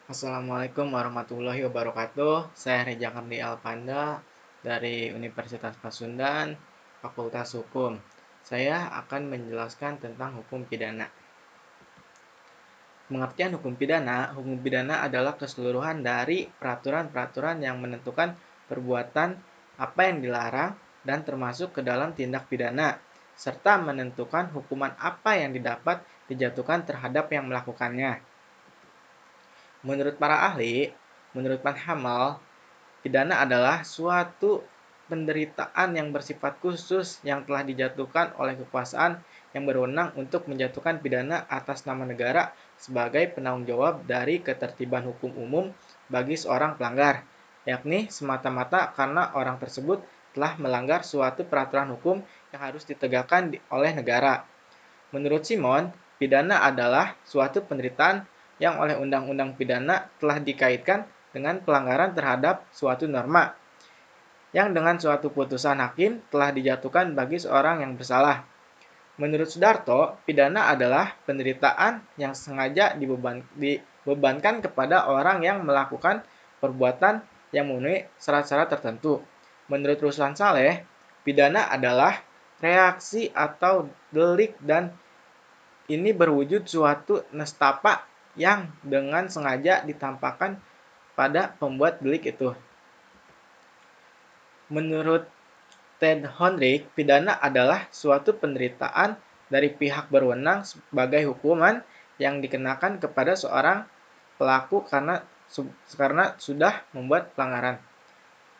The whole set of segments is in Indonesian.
Assalamualaikum warahmatullahi wabarakatuh. Saya Reza Kardi Alpanda dari Universitas Pasundan, Fakultas Hukum. Saya akan menjelaskan tentang hukum pidana. Pengertian hukum pidana adalah keseluruhan dari peraturan-peraturan yang menentukan perbuatan apa yang dilarang dan termasuk ke dalam tindak pidana, serta menentukan hukuman apa yang didapat dijatuhkan terhadap yang melakukannya. Menurut para ahli, menurut Van Hammel, pidana adalah suatu penderitaan yang bersifat khusus yang telah dijatuhkan oleh kekuasaan yang berwenang untuk menjatuhkan pidana atas nama negara sebagai penanggung jawab dari ketertiban hukum umum bagi seorang pelanggar, yakni semata-mata karena orang tersebut telah melanggar suatu peraturan hukum yang harus ditegakkan oleh negara. Menurut Simon, pidana adalah suatu penderitaan yang oleh undang-undang pidana telah dikaitkan dengan pelanggaran terhadap suatu norma, yang dengan suatu putusan hakim telah dijatuhkan bagi seorang yang bersalah. Menurut Sudarto, pidana adalah penderitaan yang sengaja dibebankan kepada orang yang melakukan perbuatan yang memenuhi syarat-syarat tertentu. Menurut Ruslan Saleh, pidana adalah reaksi atau delik dan ini berwujud suatu nestapa yang dengan sengaja ditampakkan pada pembuat delik itu. Menurut Ted Honrich, pidana adalah suatu penderitaan dari pihak berwenang sebagai hukuman yang dikenakan kepada seorang pelaku karena sudah membuat pelanggaran.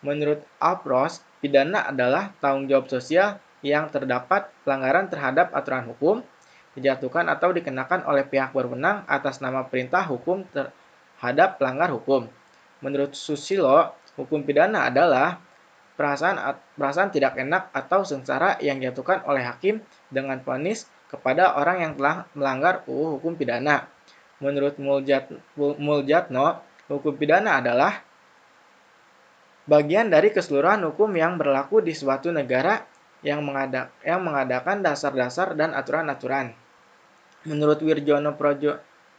Menurut Alpros, pidana adalah tanggung jawab sosial yang terdapat pelanggaran terhadap aturan hukum, dijatuhkan atau dikenakan oleh pihak berwenang atas nama perintah hukum terhadap pelanggar hukum. Menurut Susilo, hukum pidana adalah perasaan tidak enak atau sengsara yang dijatuhkan oleh hakim dengan vonis kepada orang yang telah melanggar UU Hukum Pidana. Menurut Muljatno, hukum pidana adalah bagian dari keseluruhan hukum yang berlaku di suatu negara yang mengadakan dasar-dasar dan aturan-aturan. Menurut Wirjono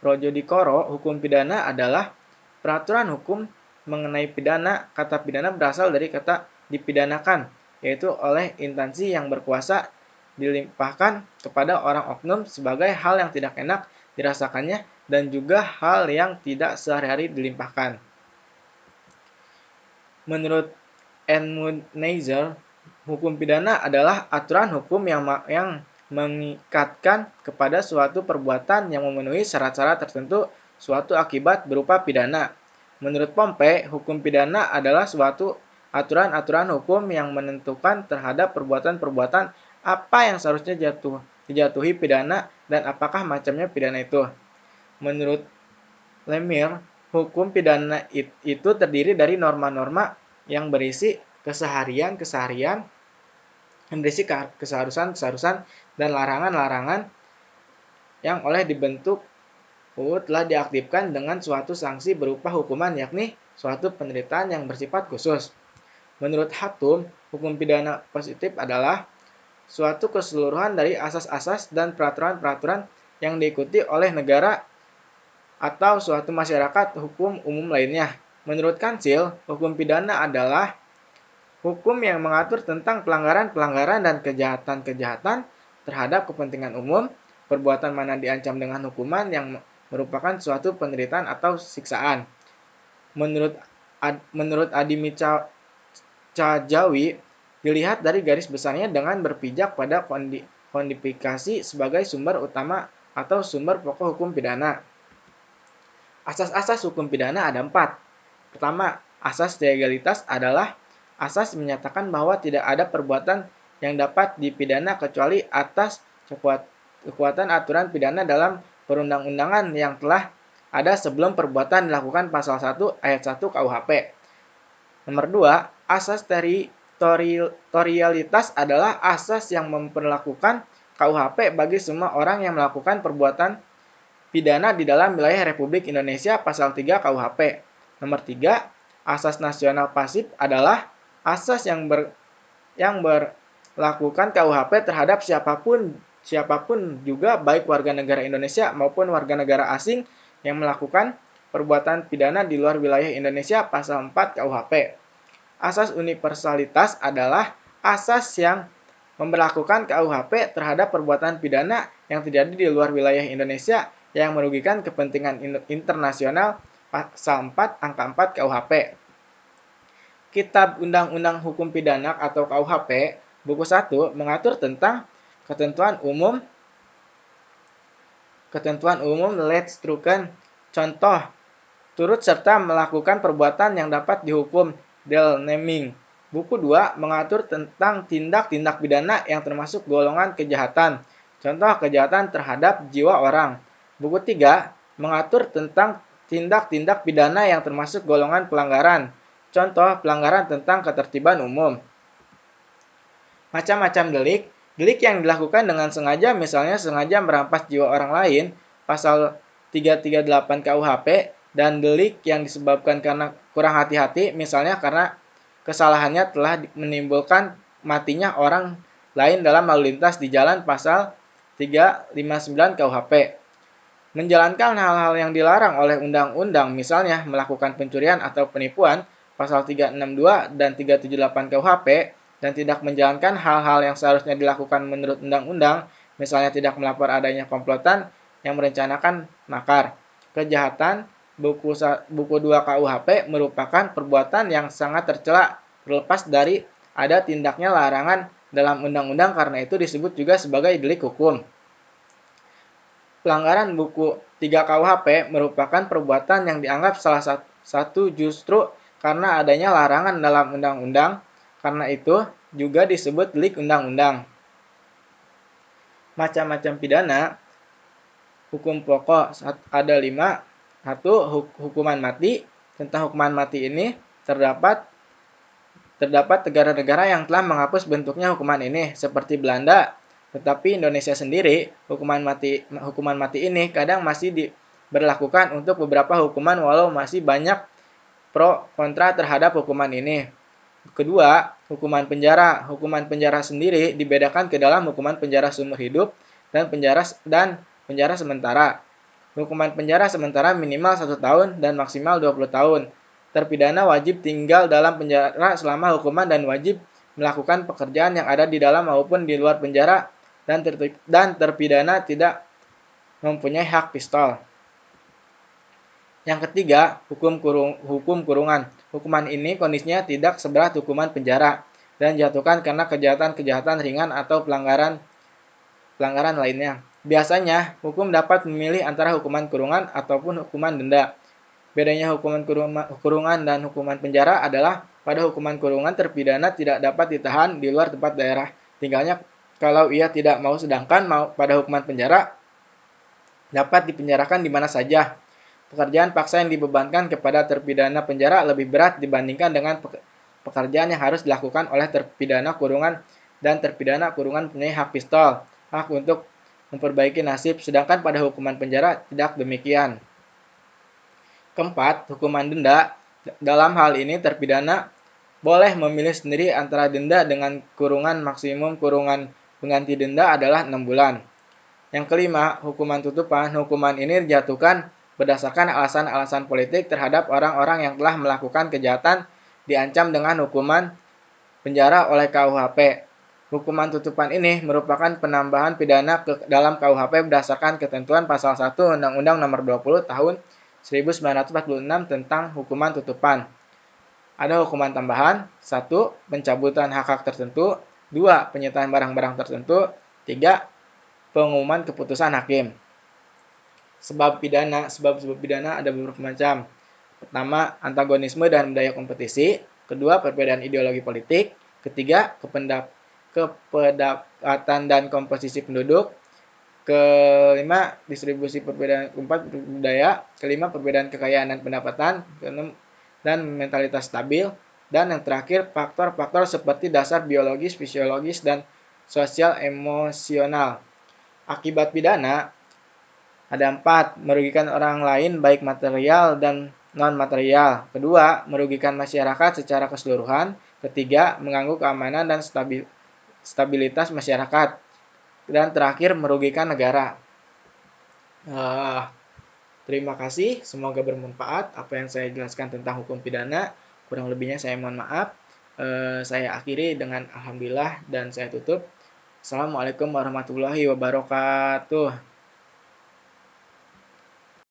Projodikoro, hukum pidana adalah peraturan hukum mengenai pidana. Kata pidana berasal dari kata dipidanakan, yaitu oleh instansi yang berkuasa dilimpahkan kepada orang oknum sebagai hal yang tidak enak dirasakannya dan juga hal yang tidak sehari-hari dilimpahkan. Menurut Edmund Neisser, hukum pidana adalah aturan hukum yang mengikatkan kepada suatu perbuatan yang memenuhi syarat-syarat tertentu suatu akibat berupa pidana. Menurut Pompe, hukum pidana adalah suatu aturan-aturan hukum yang menentukan terhadap perbuatan-perbuatan apa yang seharusnya dijatuhi pidana dan apakah macamnya pidana itu. Menurut Lemire, hukum pidana itu terdiri dari norma-norma yang berisi keseharian-keseharian, yang berisi keseharusan-keseharusan dan larangan-larangan yang oleh dibentuk telah diaktifkan dengan suatu sanksi berupa hukuman, yakni suatu penderitaan yang bersifat khusus. Menurut Hatum, hukum pidana positif adalah suatu keseluruhan dari asas-asas dan peraturan-peraturan yang diikuti oleh negara atau suatu masyarakat hukum umum lainnya. Menurut Kansil, hukum pidana adalah hukum yang mengatur tentang pelanggaran-pelanggaran dan kejahatan-kejahatan terhadap kepentingan umum, perbuatan mana diancam dengan hukuman yang merupakan suatu penderitaan atau siksaan. Menurut Adimi Cajawi, dilihat dari garis besarnya dengan berpijak pada kodifikasi sebagai sumber utama atau sumber pokok hukum pidana. Asas-asas hukum pidana ada 4. Pertama, asas legalitas adalah asas menyatakan bahwa tidak ada perbuatan yang dapat dipidana kecuali atas kekuatan aturan pidana dalam perundang-undangan yang telah ada sebelum perbuatan dilakukan pasal 1 ayat 1 KUHP. Nomor 2, asas teritorialitas adalah asas yang memperlakukan KUHP bagi semua orang yang melakukan perbuatan pidana di dalam wilayah Republik Indonesia pasal 3 KUHP. Nomor 3, asas nasional pasif adalah asas yang berlakukan KUHP terhadap siapapun juga baik warga negara Indonesia maupun warga negara asing yang melakukan perbuatan pidana di luar wilayah Indonesia pasal 4 KUHP. Asas universalitas adalah asas yang memberlakukan KUHP terhadap perbuatan pidana yang terjadi di luar wilayah Indonesia yang merugikan kepentingan internasional pasal 4 angka 4 KUHP. Kitab Undang-Undang Hukum Pidana atau KUHP buku 1 mengatur tentang ketentuan umum Letztruken contoh turut serta melakukan perbuatan yang dapat dihukum deelneming. Buku 2 mengatur tentang tindak-tindak pidana yang termasuk golongan kejahatan. Contoh kejahatan terhadap jiwa orang. Buku 3 mengatur tentang tindak-tindak pidana yang termasuk golongan pelanggaran. Contoh pelanggaran tentang ketertiban umum. Macam-macam delik. Delik yang dilakukan dengan sengaja, misalnya sengaja merampas jiwa orang lain, pasal 338 KUHP, dan delik yang disebabkan karena kurang hati-hati, misalnya karena kesalahannya telah menimbulkan matinya orang lain dalam lalu lintas di jalan, pasal 359 KUHP. Menjalankan hal-hal yang dilarang oleh undang-undang, misalnya melakukan pencurian atau penipuan, pasal 362 dan 378 KUHP, dan tidak menjalankan hal-hal yang seharusnya dilakukan menurut undang-undang, misalnya tidak melapor adanya komplotan yang merencanakan makar. Kejahatan buku 2 KUHP merupakan perbuatan yang sangat tercela terlepas dari ada tindaknya larangan dalam undang-undang, karena itu disebut juga sebagai delik hukum. Pelanggaran buku 3 KUHP merupakan perbuatan yang dianggap salah satu justru karena adanya larangan dalam undang-undang, karena itu juga disebut delik undang-undang. Macam-macam pidana, hukum pokok ada 5. 1. Hukuman mati. Tentang hukuman mati ini terdapat negara-negara yang telah menghapus bentuknya hukuman ini, seperti Belanda. Tetapi Indonesia sendiri, hukuman mati ini kadang masih diberlakukan untuk beberapa hukuman, walau masih banyak pro kontra terhadap hukuman ini. Kedua, hukuman penjara. Hukuman penjara sendiri dibedakan ke dalam hukuman penjara seumur hidup dan penjara sementara. Hukuman penjara sementara minimal 1 tahun dan maksimal 20 tahun. Terpidana wajib tinggal dalam penjara selama hukuman dan wajib melakukan pekerjaan yang ada di dalam maupun di luar penjara, dan terpidana tidak mempunyai hak pistol. Yang ketiga, hukum kurungan. Hukuman ini kondisinya tidak seberat hukuman penjara dan dijatuhkan karena kejahatan ringan atau pelanggaran lainnya. Biasanya, hukum dapat memilih antara hukuman kurungan ataupun hukuman denda. Bedanya hukuman kurungan dan hukuman penjara adalah pada hukuman kurungan terpidana tidak dapat ditahan di luar tempat daerah tinggalnya kalau ia tidak mau, sedangkan pada hukuman penjara dapat dipenjarakan di mana saja. Pekerjaan paksa yang dibebankan kepada terpidana penjara lebih berat dibandingkan dengan pekerjaan yang harus dilakukan oleh terpidana kurungan, dan terpidana kurungan mempunyai hak pistol, hak untuk memperbaiki nasib, sedangkan pada hukuman penjara tidak demikian. Keempat, hukuman denda. Dalam hal ini terpidana boleh memilih sendiri antara denda dengan kurungan. Maksimum kurungan pengganti denda adalah 6 bulan. Yang kelima, hukuman tutupan. Hukuman ini dijatuhkan berdasarkan alasan-alasan politik terhadap orang-orang yang telah melakukan kejahatan diancam dengan hukuman penjara oleh KUHP. Hukuman tutupan ini merupakan penambahan pidana ke dalam KUHP berdasarkan ketentuan pasal 1 Undang-Undang Nomor 20 Tahun 1946 tentang hukuman tutupan. Ada hukuman tambahan: 1. Pencabutan hak-hak tertentu. 2. Penyitaan barang-barang tertentu. 3. Pengumuman keputusan hakim. Sebab pidana ada beberapa macam. Pertama, antagonisme dan budaya kompetisi. Kedua, perbedaan ideologi politik. Ketiga, kepedapatan dan komposisi penduduk. Kelima, distribusi perbedaan. Keempat, budaya. Kelima, perbedaan kekayaan dan pendapatan. Keenam, dan mentalitas stabil. Dan yang terakhir, faktor-faktor seperti dasar biologis, fisiologis, dan sosial emosional. Akibat pidana ada 4, merugikan orang lain baik material dan non-material. Kedua, merugikan masyarakat secara keseluruhan. Ketiga, mengganggu keamanan dan stabilitas masyarakat. Dan terakhir, merugikan negara. Terima kasih, semoga bermanfaat apa yang saya jelaskan tentang hukum pidana. Kurang lebihnya saya mohon maaf. Saya akhiri dengan alhamdulillah dan saya tutup. Assalamualaikum warahmatullahi wabarakatuh.